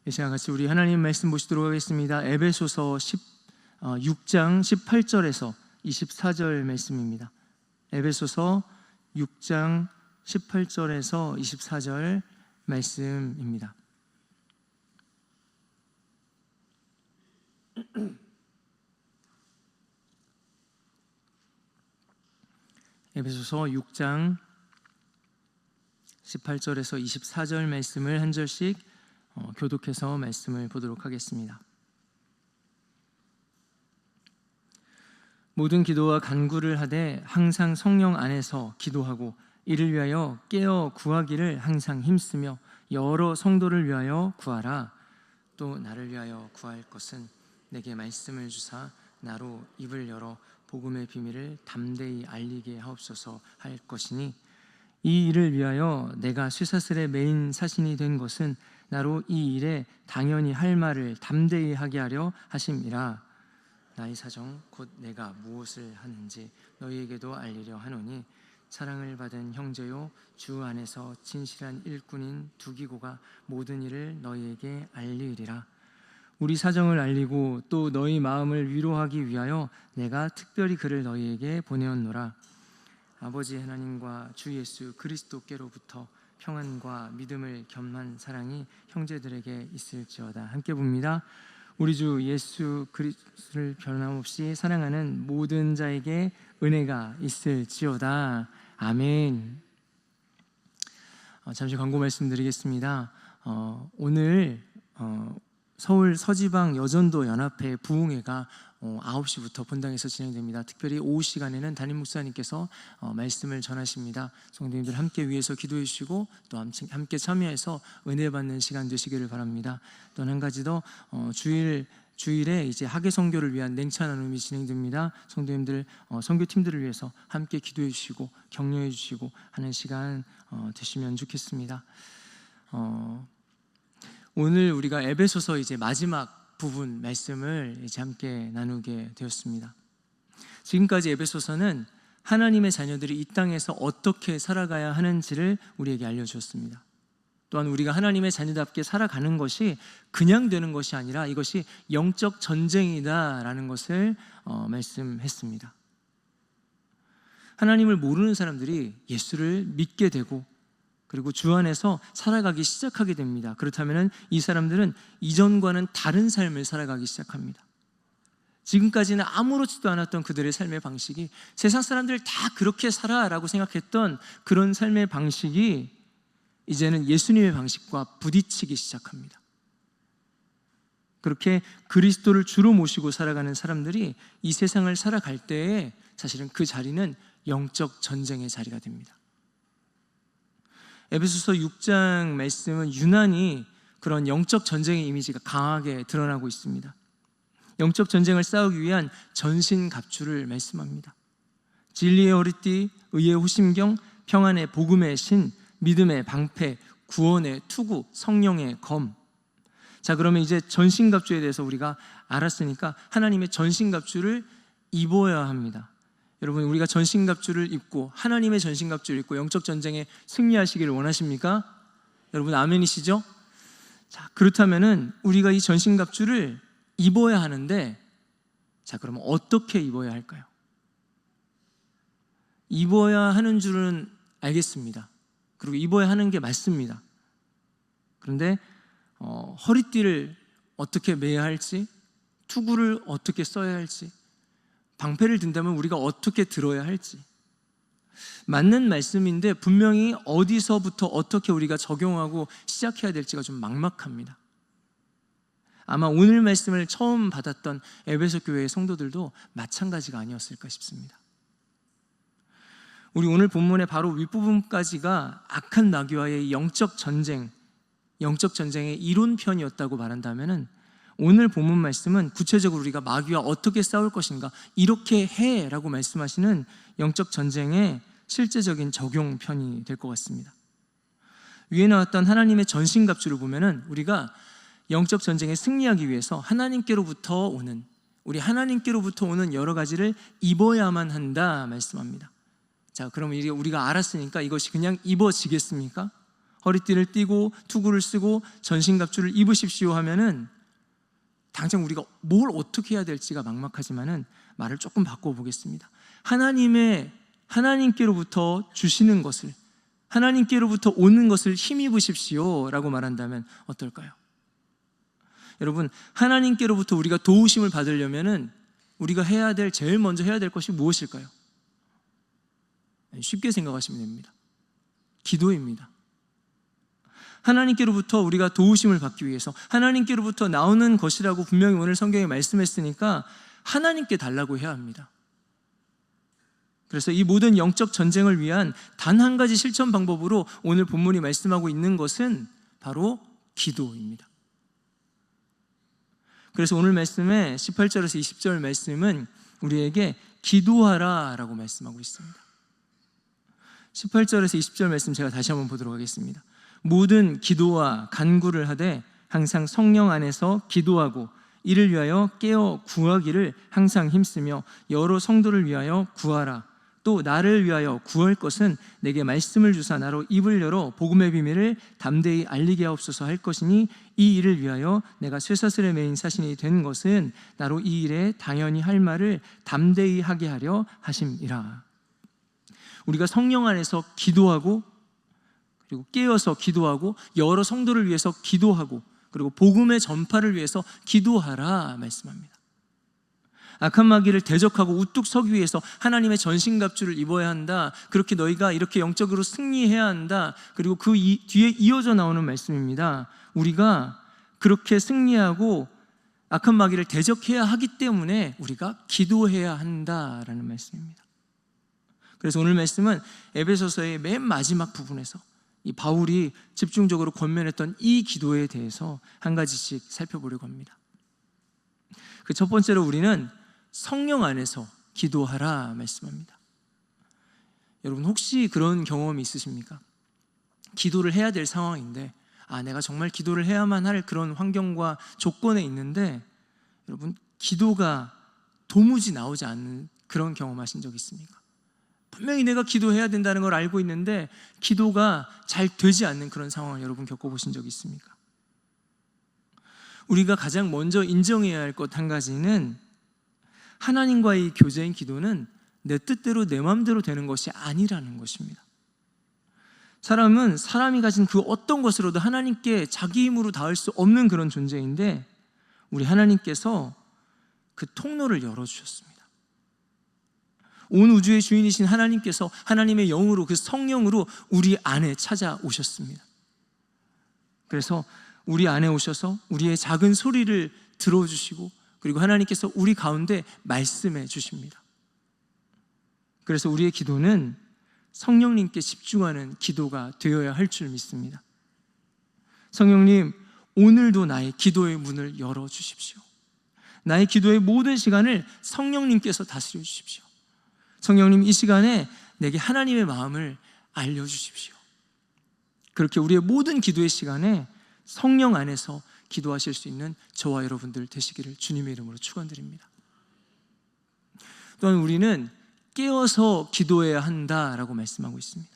이 시간 같이 우리 하나님 말씀 보시도록 하겠습니다. 에베소서 6장 18절에서 24절 말씀입니다. 에베소서 6장 18절에서 24절 말씀입니다. 에베소서 6장 18절에서 24절 말씀을 한 절씩 교독해서 말씀을 보도록 하겠습니다. 모든 기도와 간구를 하되 항상 성령 안에서 기도하고 이를 위하여 깨어 구하기를 항상 힘쓰며 여러 성도를 위하여 구하라. 또 나를 위하여 구할 것은 내게 말씀을 주사 나로 입을 열어 복음의 비밀을 담대히 알리게 하옵소서 할 것이니, 이 일을 위하여 내가 쇠사슬의 메인 사신이 된 것은 나로 이 일에 당연히 할 말을 담대히 하게 하려 하심이라. 나의 사정 곧 내가 무엇을 하는지 너희에게도 알리려 하노니, 사랑을 받은 형제요 주 안에서 진실한 일꾼인 두기고가 모든 일을 너희에게 알리리라. 우리 사정을 알리고 또 너희 마음을 위로하기 위하여 내가 특별히 그를 너희에게 보내었노라. 아버지 하나님과 주 예수 그리스도께로부터 평안과 믿음을 겸한 사랑이 형제들에게 있을지어다. 함께 봅니다. 우리 주 예수 그리스도를 변함없이 사랑하는 모든 자에게 은혜가 있을지어다. 아멘. 잠시 광고 말씀드리겠습니다. 오늘 서울 서지방 여전도 연합회 부흥회가 9시부터 본당에서 진행됩니다. 특별히 오후 시간에는 담임 목사님께서 말씀을 전하십니다. 성도님들 함께 위해서 기도해 주시고 또 함께 참여해서 은혜 받는 시간 되시기를 바랍니다. 또 한 가지 더, 주일에 이제 학예 선교를 위한 냉차 나눔이 진행됩니다. 성도님들 선교팀들을 위해서 함께 기도해 주시고 격려해 주시고 하는 시간 되시면 좋겠습니다. 오늘 우리가 에베소서 이제 마지막 부분 말씀을 이제 함께 나누게 되었습니다. 지금까지 에베소서는 하나님의 자녀들이 이 땅에서 어떻게 살아가야 하는지를 우리에게 알려주었습니다. 또한 우리가 하나님의 자녀답게 살아가는 것이 그냥 되는 것이 아니라 이것이 영적 전쟁이다라는 것을 말씀했습니다. 하나님을 모르는 사람들이 예수를 믿게 되고 그리고 주 안에서 살아가기 시작하게 됩니다. 그렇다면 이 사람들은 이전과는 다른 삶을 살아가기 시작합니다. 지금까지는 아무렇지도 않았던 그들의 삶의 방식이 세상 사람들 다 그렇게 살아라고 생각했던 그런 삶의 방식이 이제는 예수님의 방식과 부딪히기 시작합니다. 그렇게 그리스도를 주로 모시고 살아가는 사람들이 이 세상을 살아갈 때에 사실은 그 자리는 영적 전쟁의 자리가 됩니다. 에베소서 6장 말씀은 유난히 그런 영적 전쟁의 이미지가 강하게 드러나고 있습니다. 영적 전쟁을 싸우기 위한 전신갑주를 말씀합니다. 진리의 허리띠, 의의 호심경, 평안의 복음의 신, 믿음의 방패, 구원의 투구, 성령의 검. 자, 그러면 이제 전신갑주에 대해서 우리가 알았으니까 하나님의 전신갑주를 입어야 합니다. 여러분, 우리가 전신갑주를 입고 하나님의 전신갑주를 입고 영적 전쟁에 승리하시기를 원하십니까? 여러분 아멘이시죠? 자, 그렇다면은 우리가 이 전신갑주를 입어야 하는데, 자, 그러면 어떻게 입어야 할까요? 입어야 하는 줄은 알겠습니다. 그리고 입어야 하는 게 맞습니다. 그런데 허리띠를 어떻게 매야 할지, 투구를 어떻게 써야 할지, 방패를 든다면 우리가 어떻게 들어야 할지, 맞는 말씀인데 분명히 어디서부터 어떻게 우리가 적용하고 시작해야 될지가 좀 막막합니다. 아마 오늘 말씀을 처음 받았던 에베소 교회의 성도들도 마찬가지가 아니었을까 싶습니다. 우리 오늘 본문의 바로 윗부분까지가 악한 마귀와의 영적 전쟁의 이론편이었다고 말한다면, 오늘 본문 말씀은 구체적으로 우리가 마귀와 어떻게 싸울 것인가, 이렇게 해라고 말씀하시는 영적 전쟁의 실제적인 적용편이 될 것 같습니다. 위에 나왔던 하나님의 전신갑주를 보면은 우리가 영적 전쟁에 승리하기 위해서 하나님께로부터 오는 여러 가지를 입어야만 한다 말씀합니다. 자, 그러면 이게 우리가 알았으니까 이것이 그냥 입어지겠습니까? 허리띠를 띠고 투구를 쓰고 전신갑주를 입으십시오 하면은 당장 우리가 뭘 어떻게 해야 될지가 막막하지만은 말을 조금 바꿔보겠습니다. 하나님께로부터 주시는 것을, 하나님께로부터 오는 것을 힘입으십시오 라고 말한다면 어떨까요? 여러분, 하나님께로부터 우리가 도우심을 받으려면은 우리가 제일 먼저 해야 될 것이 무엇일까요? 쉽게 생각하시면 됩니다. 기도입니다. 하나님께로부터 우리가 도우심을 받기 위해서, 하나님께로부터 나오는 것이라고 분명히 오늘 성경에 말씀했으니까 하나님께 달라고 해야 합니다. 그래서 이 모든 영적 전쟁을 위한 단 한 가지 실천 방법으로 오늘 본문이 말씀하고 있는 것은 바로 기도입니다. 그래서 오늘 말씀의 18절에서 20절 말씀은 우리에게 기도하라 라고 말씀하고 있습니다. 18절에서 20절 말씀 제가 다시 한번 보도록 하겠습니다. 모든 기도와 간구를 하되 항상 성령 안에서 기도하고 이를 위하여 깨어 구하기를 항상 힘쓰며 여러 성도를 위하여 구하라. 또 나를 위하여 구할 것은 내게 말씀을 주사 나로 입을 열어 복음의 비밀을 담대히 알리게 하옵소서 할 것이니 이 일을 위하여 내가 쇠사슬에 매인 사신이 된 것은 나로 이 일에 당연히 할 말을 담대히 하게 하려 하심이라. 우리가 성령 안에서 기도하고 그리고 깨어서 기도하고 여러 성도를 위해서 기도하고 그리고 복음의 전파를 위해서 기도하라 말씀합니다. 악한 마귀를 대적하고 우뚝 서기 위해서 하나님의 전신갑주를 입어야 한다. 그렇게 너희가 이렇게 영적으로 승리해야 한다. 그리고 그 뒤에 이어져 나오는 말씀입니다. 우리가 그렇게 승리하고 악한 마귀를 대적해야 하기 때문에 우리가 기도해야 한다라는 말씀입니다. 그래서 오늘 말씀은 에베소서의 맨 마지막 부분에서 이 바울이 집중적으로 권면했던 이 기도에 대해서 한 가지씩 살펴보려고 합니다. 그 첫 번째로 우리는 성령 안에서 기도하라 말씀합니다. 여러분 혹시 그런 경험이 있으십니까? 기도를 해야 될 상황인데 내가 정말 기도를 해야만 할 그런 환경과 조건에 있는데 여러분 기도가 도무지 나오지 않는 그런 경험하신 적 있습니까? 분명히 내가 기도해야 된다는 걸 알고 있는데 기도가 잘 되지 않는 그런 상황을 여러분 겪어보신 적 있습니까? 우리가 가장 먼저 인정해야 할 것 한 가지는 하나님과의 교제인 기도는 내 뜻대로 내 마음대로 되는 것이 아니라는 것입니다. 사람은 사람이 가진 그 어떤 것으로도 하나님께 자기 힘으로 닿을 수 없는 그런 존재인데 우리 하나님께서 그 통로를 열어주셨습니다. 온 우주의 주인이신 하나님께서 하나님의 영으로 그 성령으로 우리 안에 찾아오셨습니다. 그래서 우리 안에 오셔서 우리의 작은 소리를 들어주시고 그리고 하나님께서 우리 가운데 말씀해 주십니다. 그래서 우리의 기도는 성령님께 집중하는 기도가 되어야 할 줄 믿습니다. 성령님, 오늘도 나의 기도의 문을 열어주십시오. 나의 기도의 모든 시간을 성령님께서 다스려 주십시오. 성령님, 이 시간에 내게 하나님의 마음을 알려주십시오. 그렇게 우리의 모든 기도의 시간에 성령 안에서 기도하실 수 있는 저와 여러분들 되시기를 주님의 이름으로 축원드립니다. 또한 우리는 깨어서 기도해야 한다라고 말씀하고 있습니다.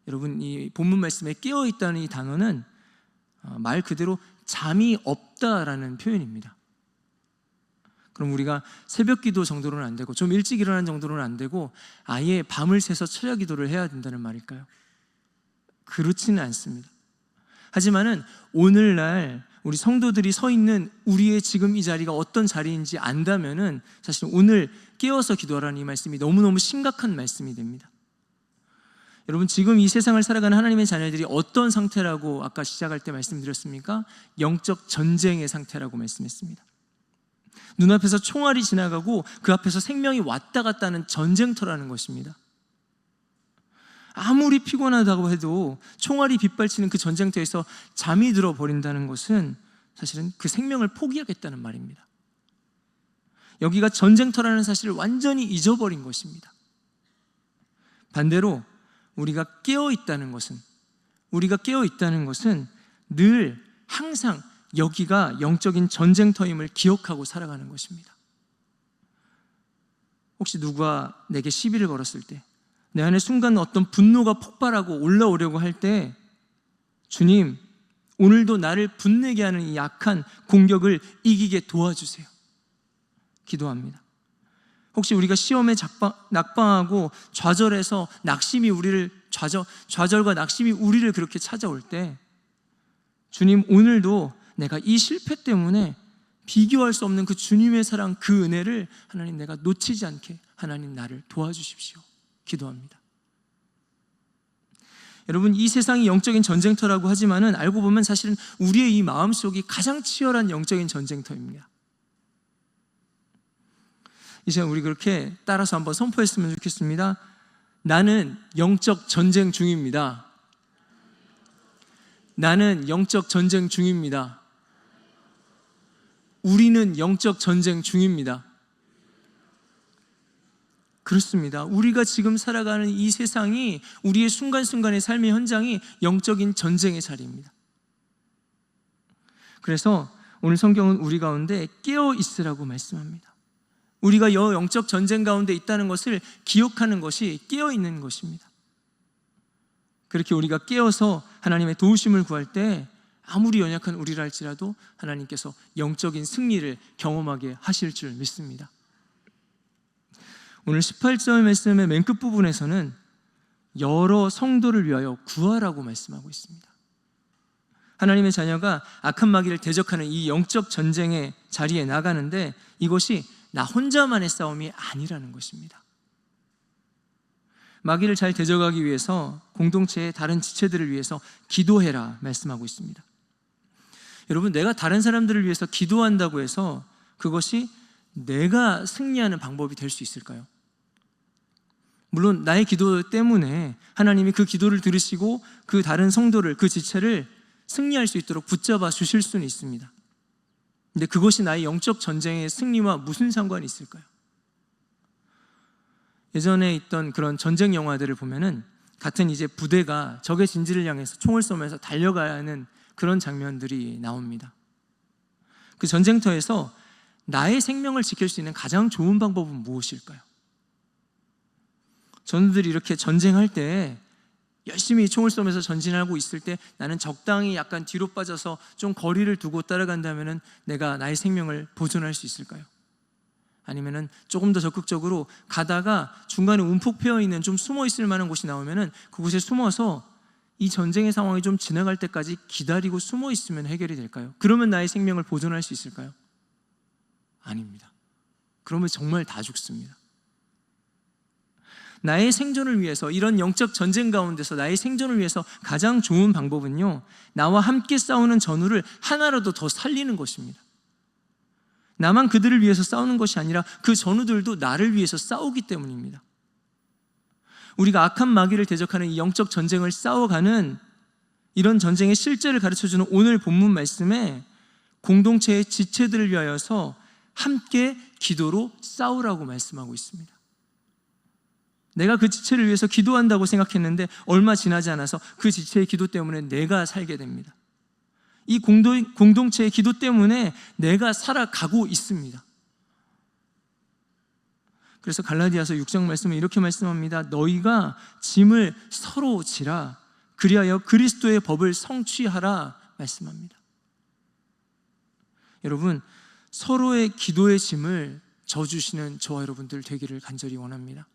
여러분, 이 본문 말씀에 깨어있다는 이 단어는 말 그대로 잠이 없다라는 표현입니다. 그럼 우리가 새벽 기도 정도로는 안 되고 좀 일찍 일어나는 정도로는 안 되고 아예 밤을 새서 철야 기도를 해야 된다는 말일까요? 그렇지는 않습니다. 하지만은 오늘날 우리 성도들이 서 있는 우리의 지금 이 자리가 어떤 자리인지 안다면은 사실 오늘 깨어서 기도하라는 이 말씀이 너무너무 심각한 말씀이 됩니다. 여러분, 지금 이 세상을 살아가는 하나님의 자녀들이 어떤 상태라고 아까 시작할 때 말씀드렸습니까? 영적 전쟁의 상태라고 말씀했습니다. 눈앞에서 총알이 지나가고 그 앞에서 생명이 왔다 갔다 하는 전쟁터라는 것입니다. 아무리 피곤하다고 해도 총알이 빗발치는 그 전쟁터에서 잠이 들어버린다는 것은 사실은 그 생명을 포기하겠다는 말입니다. 여기가 전쟁터라는 사실을 완전히 잊어버린 것입니다. 반대로 우리가 깨어있다는 것은 늘 항상 여기가 영적인 전쟁터임을 기억하고 살아가는 것입니다. 혹시 누가 내게 시비를 걸었을 때 내 안에 순간 어떤 분노가 폭발하고 올라오려고 할 때 주님, 오늘도 나를 분내게 하는 이 약한 공격을 이기게 도와주세요. 기도합니다. 혹시 우리가 시험에 낙방하고 좌절해서 낙심이 우리를 좌절과 낙심이 우리를 그렇게 찾아올 때, 주님, 오늘도 내가 이 실패 때문에 비교할 수 없는 그 주님의 사랑, 그 은혜를 하나님 내가 놓치지 않게 하나님 나를 도와주십시오. 기도합니다. 여러분, 이 세상이 영적인 전쟁터라고 하지만은 알고 보면 사실은 우리의 이 마음속이 가장 치열한 영적인 전쟁터입니다. 이 시간 우리 그렇게 따라서 한번 선포했으면 좋겠습니다. 나는 영적 전쟁 중입니다. 나는 영적 전쟁 중입니다. 우리는 영적 전쟁 중입니다. 그렇습니다. 우리가 지금 살아가는 이 세상이, 우리의 순간순간의 삶의 현장이 영적인 전쟁의 자리입니다. 그래서 오늘 성경은 우리 가운데 깨어 있으라고 말씀합니다. 우리가 영적 전쟁 가운데 있다는 것을 기억하는 것이 깨어 있는 것입니다. 그렇게 우리가 깨어서 하나님의 도우심을 구할 때 아무리 연약한 우리라 할지라도 하나님께서 영적인 승리를 경험하게 하실 줄 믿습니다. 오늘 18절 말씀의 맨 끝부분에서는 여러 성도를 위하여 구하라고 말씀하고 있습니다. 하나님의 자녀가 악한 마귀를 대적하는 이 영적 전쟁의 자리에 나가는데 이것이 나 혼자만의 싸움이 아니라는 것입니다. 마귀를 잘 대적하기 위해서 공동체의 다른 지체들을 위해서 기도해라 말씀하고 있습니다. 여러분, 내가 다른 사람들을 위해서 기도한다고 해서 그것이 내가 승리하는 방법이 될 수 있을까요? 물론 나의 기도 때문에 하나님이 그 기도를 들으시고 그 다른 성도를, 그 지체를 승리할 수 있도록 붙잡아 주실 수는 있습니다. 근데 그것이 나의 영적 전쟁의 승리와 무슨 상관이 있을까요? 예전에 있던 그런 전쟁 영화들을 보면은 같은 이제 부대가 적의 진지를 향해서 총을 쏘면서 달려가야 하는 그런 장면들이 나옵니다. 그 전쟁터에서 나의 생명을 지킬 수 있는 가장 좋은 방법은 무엇일까요? 전우들이 이렇게 전쟁할 때 열심히 총을 쏘면서 전진하고 있을 때 나는 적당히 약간 뒤로 빠져서 좀 거리를 두고 따라간다면 내가 나의 생명을 보존할 수 있을까요? 아니면은 조금 더 적극적으로 가다가 중간에 움푹 패여 있는 좀 숨어 있을 만한 곳이 나오면은 그곳에 숨어서 이 전쟁의 상황이 좀 지나갈 때까지 기다리고 숨어 있으면 해결이 될까요? 그러면 나의 생명을 보존할 수 있을까요? 아닙니다. 그러면 정말 다 죽습니다. 나의 생존을 위해서, 이런 영적 전쟁 가운데서 나의 생존을 위해서 가장 좋은 방법은요, 나와 함께 싸우는 전우를 하나라도 더 살리는 것입니다. 나만 그들을 위해서 싸우는 것이 아니라 그 전우들도 나를 위해서 싸우기 때문입니다. 우리가 악한 마귀를 대적하는 이 영적 전쟁을 싸워가는 이런 전쟁의 실제를 가르쳐주는 오늘 본문 말씀에 공동체의 지체들을 위하여서 함께 기도로 싸우라고 말씀하고 있습니다. 내가 그 지체를 위해서 기도한다고 생각했는데 얼마 지나지 않아서 그 지체의 기도 때문에 내가 살게 됩니다. 이 공동체의 기도 때문에 내가 살아가고 있습니다. 그래서 갈라디아서 6장 말씀은 이렇게 말씀합니다. 너희가 짐을 서로 지라, 그리하여 그리스도의 법을 성취하라 말씀합니다. 여러분, 서로의 기도의 짐을 져주시는 저와 여러분들 되기를 간절히 원합니다.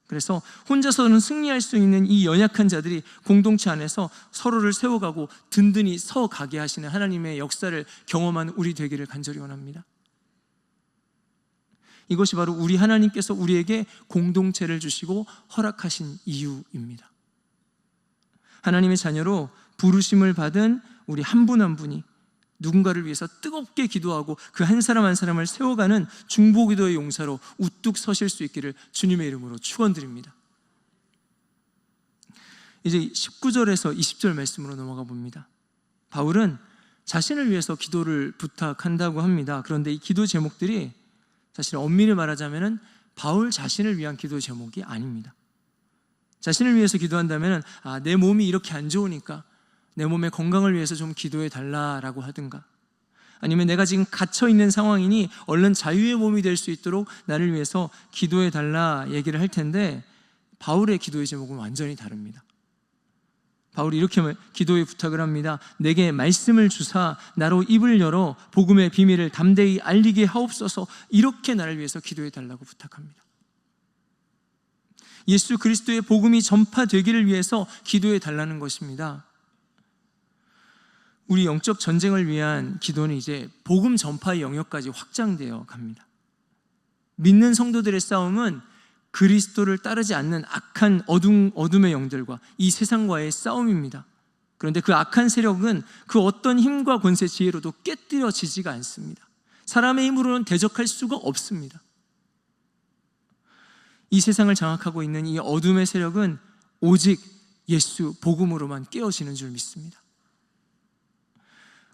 그래서 혼자서는 승리할 수 있는 이 연약한 자들이 공동체 안에서 서로를 세워가고 든든히 서가게 하시는 하나님의 역사를 경험하는 우리 되기를 간절히 원합니다. 이것이 바로 우리 하나님께서 우리에게 공동체를 주시고 허락하신 이유입니다. 하나님의 자녀로 부르심을 받은 우리 한 분 한 분이 누군가를 위해서 뜨겁게 기도하고 그 한 사람 한 사람을 세워가는 중보기도의 용사로 우뚝 서실 수 있기를 주님의 이름으로 축원드립니다. 이제 19절에서 20절 말씀으로 넘어가 봅니다. 바울은 자신을 위해서 기도를 부탁한다고 합니다. 그런데 이 기도 제목들이 사실 엄밀히 말하자면 바울 자신을 위한 기도 제목이 아닙니다. 자신을 위해서 기도한다면 내 몸이 이렇게 안 좋으니까 내 몸의 건강을 위해서 좀 기도해 달라라고 하든가, 아니면 내가 지금 갇혀있는 상황이니 얼른 자유의 몸이 될 수 있도록 나를 위해서 기도해 달라 얘기를 할 텐데, 바울의 기도의 제목은 완전히 다릅니다. 바울이 이렇게 기도에 부탁을 합니다. 내게 말씀을 주사 나로 입을 열어 복음의 비밀을 담대히 알리게 하옵소서. 이렇게 나를 위해서 기도해 달라고 부탁합니다. 예수 그리스도의 복음이 전파되기를 위해서 기도해 달라는 것입니다. 우리 영적 전쟁을 위한 기도는 이제 복음 전파의 영역까지 확장되어 갑니다. 믿는 성도들의 싸움은 그리스도를 따르지 않는 악한 어둠의 영들과 이 세상과의 싸움입니다. 그런데 그 악한 세력은 그 어떤 힘과 권세 지혜로도 깨뜨려지지가 않습니다. 사람의 힘으로는 대적할 수가 없습니다. 이 세상을 장악하고 있는 이 어둠의 세력은 오직 예수 복음으로만 깨어지는 줄 믿습니다.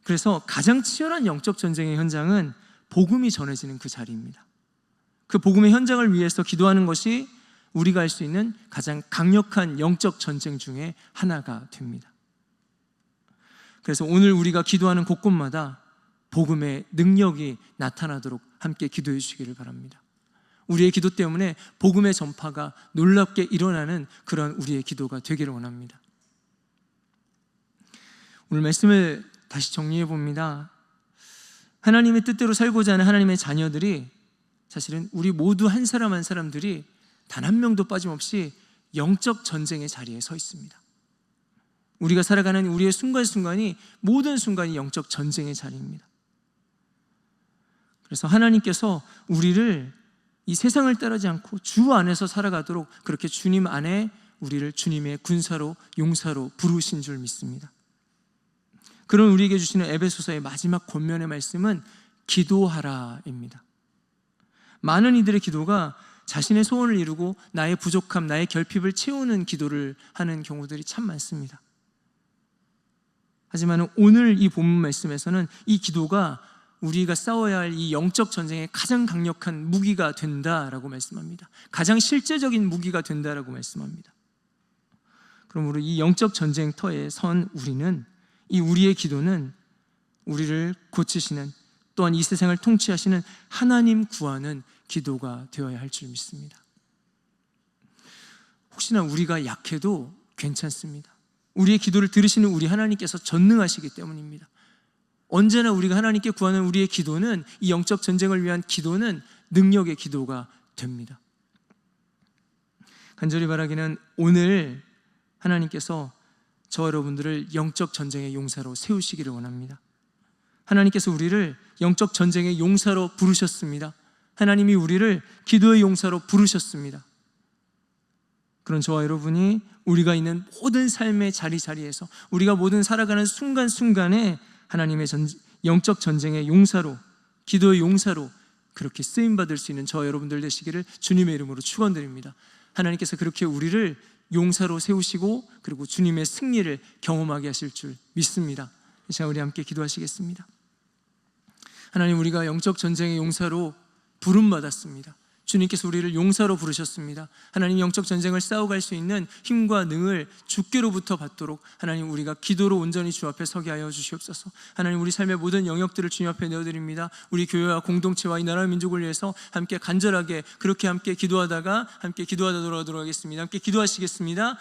그래서 가장 치열한 영적 전쟁의 현장은 복음이 전해지는 그 자리입니다. 그 복음의 현장을 위해서 기도하는 것이 우리가 할 수 있는 가장 강력한 영적 전쟁 중에 하나가 됩니다. 그래서 오늘 우리가 기도하는 곳곳마다 복음의 능력이 나타나도록 함께 기도해 주시기를 바랍니다. 우리의 기도 때문에 복음의 전파가 놀랍게 일어나는 그런 우리의 기도가 되기를 원합니다. 오늘 말씀을 다시 정리해 봅니다. 하나님의 뜻대로 살고자 하는 하나님의 자녀들이 사실은 우리 모두 한 사람 한 사람들이 단 한 명도 빠짐없이 영적 전쟁의 자리에 서 있습니다. 우리가 살아가는 우리의 순간순간이 모든 순간이 영적 전쟁의 자리입니다. 그래서 하나님께서 우리를 이 세상을 따르지 않고 주 안에서 살아가도록 그렇게 주님 안에 우리를 주님의 군사로 용사로 부르신 줄 믿습니다. 그런 우리에게 주시는 에베소서의 마지막 권면의 말씀은 기도하라입니다. 많은 이들의 기도가 자신의 소원을 이루고 나의 부족함, 나의 결핍을 채우는 기도를 하는 경우들이 참 많습니다. 하지만 오늘 이 본문 말씀에서는 이 기도가 우리가 싸워야 할 이 영적 전쟁의 가장 강력한 무기가 된다라고 말씀합니다. 가장 실제적인 무기가 된다라고 말씀합니다. 그러므로 이 영적 전쟁터에 선 우리는, 이 우리의 기도는 우리를 고치시는, 또한 이 세상을 통치하시는 하나님 구하는 기도가 되어야 할 줄 믿습니다. 혹시나 우리가 약해도 괜찮습니다. 우리의 기도를 들으시는 우리 하나님께서 전능하시기 때문입니다. 언제나 우리가 하나님께 구하는 우리의 기도는, 이 영적 전쟁을 위한 기도는 능력의 기도가 됩니다. 간절히 바라기는 오늘 하나님께서 저와 여러분들을 영적 전쟁의 용사로 세우시기를 원합니다. 하나님께서 우리를 영적 전쟁의 용사로 부르셨습니다. 하나님이 우리를 기도의 용사로 부르셨습니다. 그런 저와 여러분이 우리가 있는 모든 삶의 자리자리에서, 우리가 모든 살아가는 순간순간에 하나님의 영적 전쟁의 용사로, 기도의 용사로 그렇게 쓰임받을 수 있는 저와 여러분들 되시기를 주님의 이름으로 축원드립니다. 하나님께서 그렇게 우리를 용사로 세우시고 그리고 주님의 승리를 경험하게 하실 줄 믿습니다. 이 시간 우리 함께 기도하시겠습니다. 하나님, 우리가 영적 전쟁의 용사로 부름받았습니다. 주님께서 우리를 용사로 부르셨습니다. 하나님, 영적 전쟁을 싸워갈 수 있는 힘과 능을 주께로부터 받도록 하나님, 우리가 기도로 온전히 주 앞에 서게 하여 주시옵소서. 하나님, 우리 삶의 모든 영역들을 주님 앞에 내어드립니다. 우리 교회와 공동체와 이 나라와 민족을 위해서 함께 간절하게 그렇게 함께 기도하다 돌아가도록 하겠습니다. 함께 기도하시겠습니다.